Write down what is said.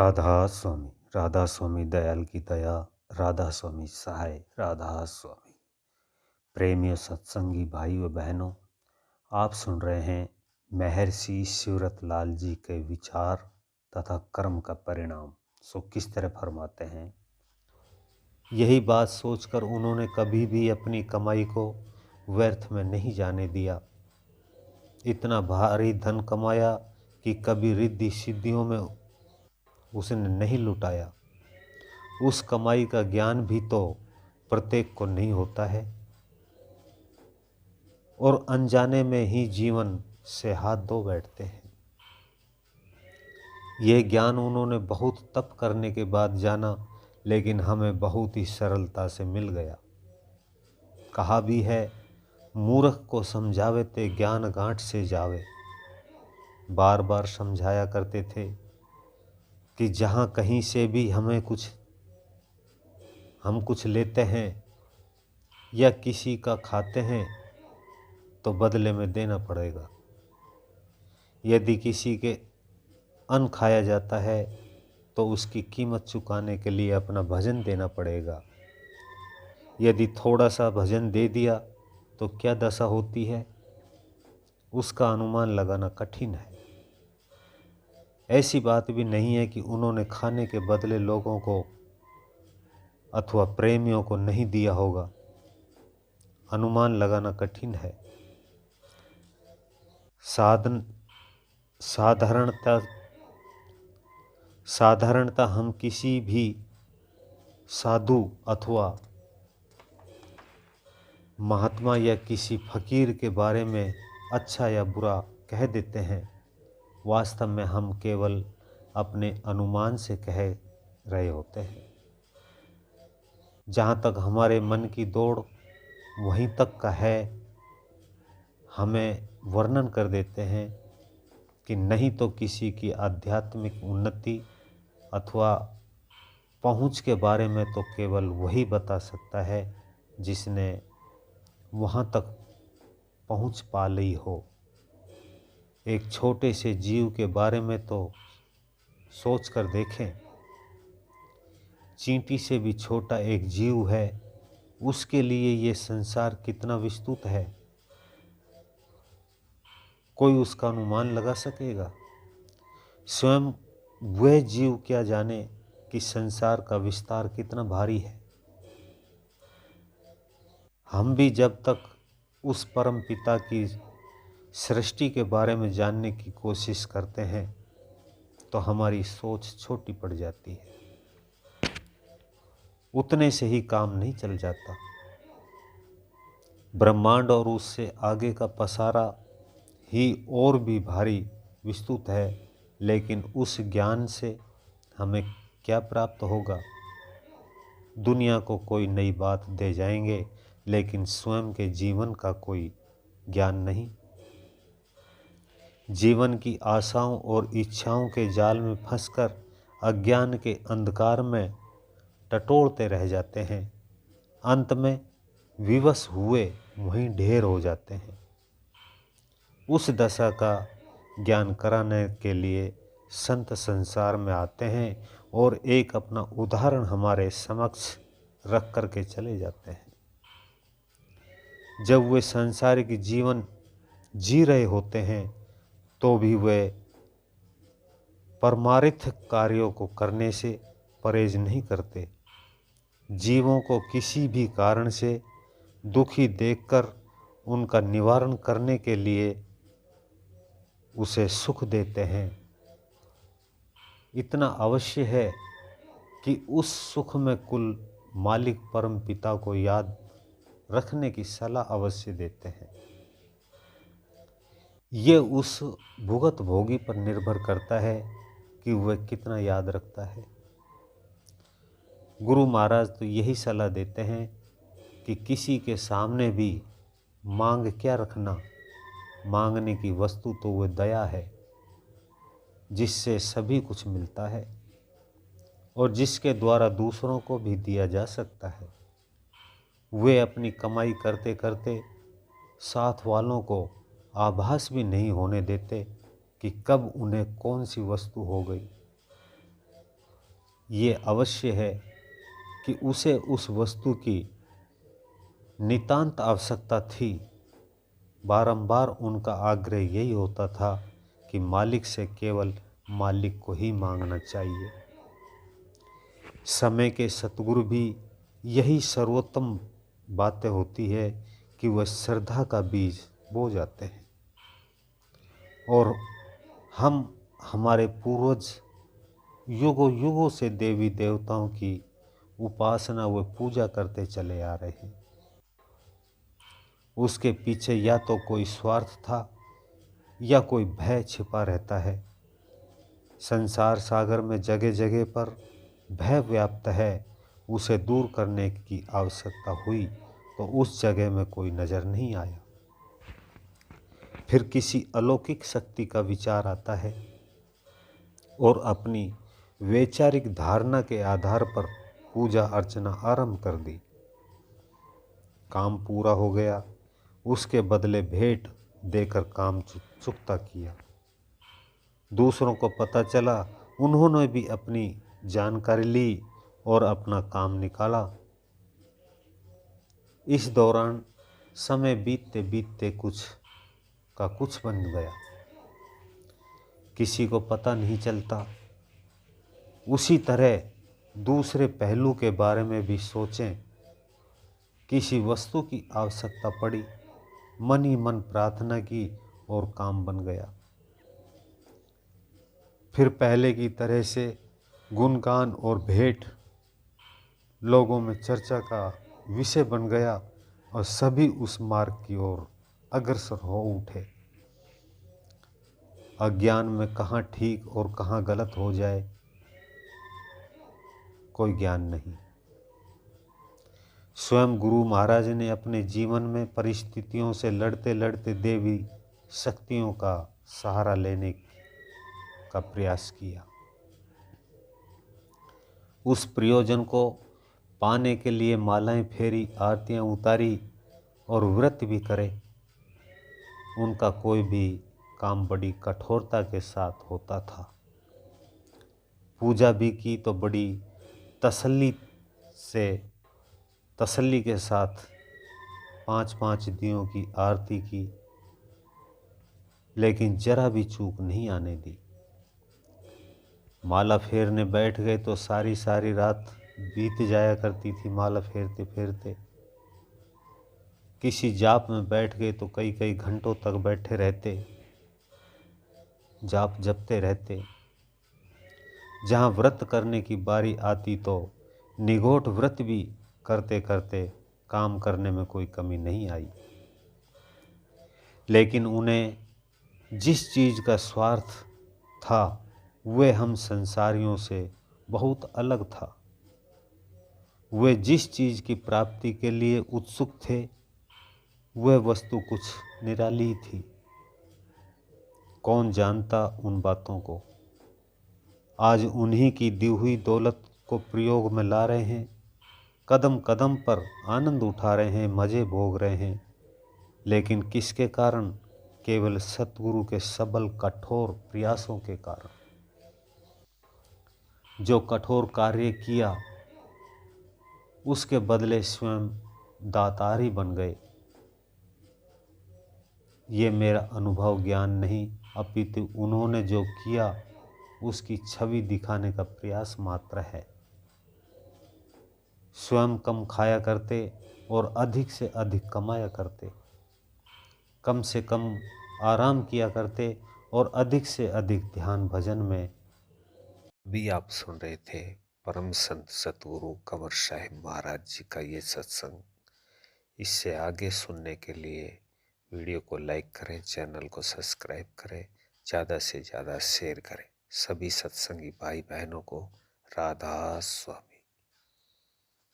राधा स्वामी दयाल की दया, राधा स्वामी सहाय, राधा स्वामी। प्रेमियों, सत्संगी भाई व बहनों, आप सुन रहे हैं महर्षि शिवरत लाल जी के विचार तथा कर्म का परिणाम। सो किस तरह फरमाते हैं। यही बात सोचकर उन्होंने कभी भी अपनी कमाई को व्यर्थ में नहीं जाने दिया। इतना भारी धन कमाया कि कभी रिद्धि सिद्धियों में उसने नहीं लुटाया। उस कमाई का ज्ञान भी तो प्रत्येक को नहीं होता है और अनजाने में ही जीवन से हाथ धो बैठते हैं। ये ज्ञान उन्होंने बहुत तप करने के बाद जाना, लेकिन हमें बहुत ही सरलता से मिल गया। कहा भी है, मूर्ख को समझावे ते ज्ञान गांठ से जावे। बार बार समझाया करते थे कि जहाँ कहीं से भी हम कुछ लेते हैं या किसी का खाते हैं तो बदले में देना पड़ेगा। यदि किसी के अन्न खाया जाता है तो उसकी कीमत चुकाने के लिए अपना भजन देना पड़ेगा। यदि थोड़ा सा भजन दे दिया तो क्या दशा होती है, उसका अनुमान लगाना कठिन है। ऐसी बात भी नहीं है कि उन्होंने खाने के बदले लोगों को अथवा प्रेमियों को नहीं दिया होगा। अनुमान लगाना कठिन है। साधारणतः हम किसी भी साधु अथवा महात्मा या किसी फकीर के बारे में अच्छा या बुरा कह देते हैं। वास्तव में हम केवल अपने अनुमान से कह रहे होते हैं। जहाँ तक हमारे मन की दौड़ वहीं तक का है, हमें वर्णन कर देते हैं कि नहीं तो किसी की आध्यात्मिक उन्नति अथवा पहुँच के बारे में तो केवल वही बता सकता है जिसने वहाँ तक पहुँच पा ली हो। एक छोटे से जीव के बारे में तो सोच कर देखें। चींटी से भी छोटा एक जीव है, उसके लिए ये संसार कितना विस्तृत है, कोई उसका अनुमान लगा सकेगा? स्वयं वह जीव क्या जाने कि संसार का विस्तार कितना भारी है। हम भी जब तक उस परम पिता की सृष्टि के बारे में जानने की कोशिश करते हैं तो हमारी सोच छोटी पड़ जाती है। उतने से ही काम नहीं चल जाता। ब्रह्मांड और उससे आगे का पसारा ही और भी भारी विस्तृत है, लेकिन उस ज्ञान से हमें क्या प्राप्त होगा? दुनिया को कोई नई बात दे जाएंगे, लेकिन स्वयं के जीवन का कोई ज्ञान नहीं। जीवन की आशाओं और इच्छाओं के जाल में फंसकर अज्ञान के अंधकार में टटोलते रह जाते हैं। अंत में विवश हुए वहीं ढेर हो जाते हैं। उस दशा का ज्ञान कराने के लिए संत संसार में आते हैं और एक अपना उदाहरण हमारे समक्ष रख कर के चले जाते हैं। जब वे सांसारिक जीवन जी रहे होते हैं तो भी वे परमार्थ कार्यों को करने से परहेज नहीं करते। जीवों को किसी भी कारण से दुखी देखकर उनका निवारण करने के लिए उसे सुख देते हैं। इतना अवश्य है कि उस सुख में कुल मालिक परम पिता को याद रखने की सलाह अवश्य देते हैं। ये उस भुगत भोगी पर निर्भर करता है कि वह कितना याद रखता है। गुरु महाराज तो यही सलाह देते हैं कि किसी के सामने भी मांग क्या रखना, मांगने की वस्तु तो वह दया है, जिससे सभी कुछ मिलता है और जिसके द्वारा दूसरों को भी दिया जा सकता है। वे अपनी कमाई करते करते साथ वालों को आभास भी नहीं होने देते कि कब उन्हें कौन सी वस्तु हो गई। ये अवश्य है कि उसे उस वस्तु की नितांत आवश्यकता थी। बारंबार उनका आग्रह यही होता था कि मालिक से केवल मालिक को ही मांगना चाहिए। समय के सतगुरु भी यही सर्वोत्तम बातें होती है कि वह श्रद्धा का बीज बो जाते हैं और हम हमारे पूर्वज युगों युगों से देवी देवताओं की उपासना व पूजा करते चले आ रहे हैं। उसके पीछे या तो कोई स्वार्थ था या कोई भय छिपा रहता है। संसार सागर में जगह जगह पर भय व्याप्त है। उसे दूर करने की आवश्यकता हुई तो उस जगह में कोई नज़र नहीं आया। फिर किसी अलौकिक शक्ति का विचार आता है और अपनी वैचारिक धारणा के आधार पर पूजा अर्चना आरंभ कर दी। काम पूरा हो गया, उसके बदले भेंट देकर काम चुकता किया। दूसरों को पता चला, उन्होंने भी अपनी जानकारी ली और अपना काम निकाला। इस दौरान समय बीतते बीतते कुछ का कुछ बन गया, किसी को पता नहीं चलता। उसी तरह दूसरे पहलू के बारे में भी सोचें। किसी वस्तु की आवश्यकता पड़ी, मन ही मन प्रार्थना की और काम बन गया। फिर पहले की तरह से गुणगान और भेंट लोगों में चर्चा का विषय बन गया और सभी उस मार्ग की ओर अग्रसर हो उठे। अज्ञान में कहाँ ठीक और कहाँ गलत हो जाए कोई ज्ञान नहीं। स्वयं गुरु महाराज ने अपने जीवन में परिस्थितियों से लड़ते लड़ते देवी शक्तियों का सहारा लेने का प्रयास किया। उस प्रयोजन को पाने के लिए मालाएं फेरी, आरतियां उतारी और व्रत भी करे। उनका कोई भी काम बड़ी कठोरता के साथ होता था। पूजा भी की तो बड़ी तसल्ली के साथ 5-5 दिनों की आरती की, लेकिन जरा भी चूक नहीं आने दी। माला फेरने बैठ गए तो सारी सारी रात बीत जाया करती थी माला फेरते फेरते। किसी जाप में बैठ गए तो कई कई घंटों तक बैठे रहते, जाप जपते रहते। जहाँ व्रत करने की बारी आती तो निगोट व्रत भी करते करते काम करने में कोई कमी नहीं आई। लेकिन उन्हें जिस चीज़ का स्वार्थ था वह हम संसारियों से बहुत अलग था। वे जिस चीज़ की प्राप्ति के लिए उत्सुक थे वह वस्तु कुछ निराली थी। कौन जानता उन बातों को। आज उन्हीं की दी हुई दौलत को प्रयोग में ला रहे हैं, कदम कदम पर आनंद उठा रहे हैं, मज़े भोग रहे हैं। लेकिन किसके कारण? केवल सतगुरु के सबल कठोर प्रयासों के कारण। जो कठोर कार्य किया उसके बदले स्वयं दातारी बन गए। ये मेरा अनुभव ज्ञान नहीं, अपितु उन्होंने जो किया उसकी छवि दिखाने का प्रयास मात्र है। स्वयं कम खाया करते और अधिक से अधिक कमाया करते, कम से कम आराम किया करते और अधिक से अधिक ध्यान भजन में। भी आप सुन रहे थे परम संत सतगुरु कंवर साहिब महाराज जी का ये सत्संग। इससे आगे सुनने के लिए वीडियो को लाइक करें, चैनल को सब्सक्राइब करें, ज़्यादा से ज़्यादा शेयर करें। सभी सत्संगी भाई बहनों को राधा स्वामी।